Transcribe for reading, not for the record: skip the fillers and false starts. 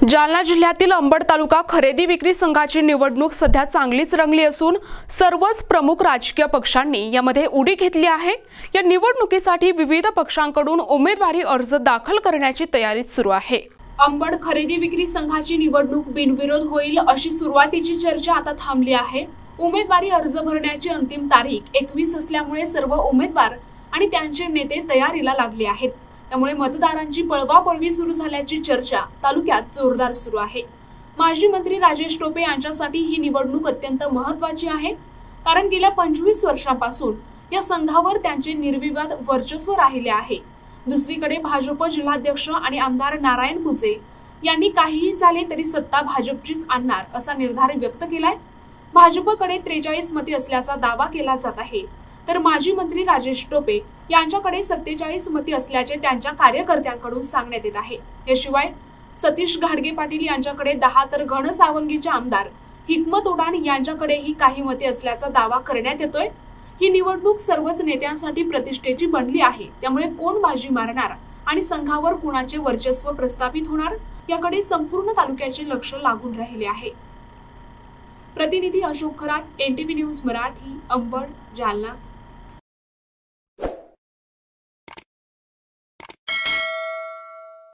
जालना जिल्ह्यातील अंबड तालुका खरेदी विक्री संघाची निवडणूक सध्या चांगलीच रंगली असून सर्वच प्रमुख राजकीय पक्षांनी यामध्ये उडी घेतली आहे। या निवडणुकीसाठी विविध पक्षांकडून उमेदवारी अर्ज दाखल करण्याची तयारी सुरू आहे। अंबड खरेदी विक्री संघाची निवडणूक बिनविरोध होईल अशी सुरुवातीची चर्चा आता थांबली आहे। उमेदवारी अर्ज भरण्याची अंतिम तारीख 21 असल्यामुळे सर्व उमेदवार आणि त्यांचे नेते तयारीला लागले आहेत। त्यामुळे मतदारांची पळवापळवी सुरू झाल्याची चर्चा तालुक्यात जोरदार सुरू आहे। माजी मंत्री राजेश टोपे यांच्यासाठी ही निवडणूक अत्यंत महत्त्वाची आहे, कारण गेल्या 25 वर्षांपासून या संघावर त्यांचे निर्विवाद वर्चस्व राहिले आहे। दुसरीकडे भाजप जिल्हाध्यक्ष आणि आमदार नारायण कुचे यांनी काहीही झाले तरी सत्ता भाजपचीच आणणार असा निर्धार व्यक्त केलाय। भाजपकडे 43 मते असल्याचा दावा केला जात आहे, तर माजी मंत्री राजेश टोपे यांच्याकडे 47 मते असल्याचे त्यांच्या कार्यकर्त्यांकडून सांगण्यात येत आहे। याशिवाय सतीश घाडगे पाटील यांच्याकडे 10 तर घनसावंगीचे आमदार हिकमत उडान यांच्याकडेही काही मते असल्याचा दावा करण्यात येतोय। ही निवडणूक सर्वच नेत्यांसाठी प्रतिष्ठेची बनली आहे, त्यामुळे कोण बाजी मारणार आणि संघावर कुणाचे वर्चस्व प्रस्थापित होणार याकडे संपूर्ण तालुक्याचे लक्ष लागून राहिले आहे। प्रतिनिधी अशोक खरात, NTV न्यूज मराठी, अंबड, जालना।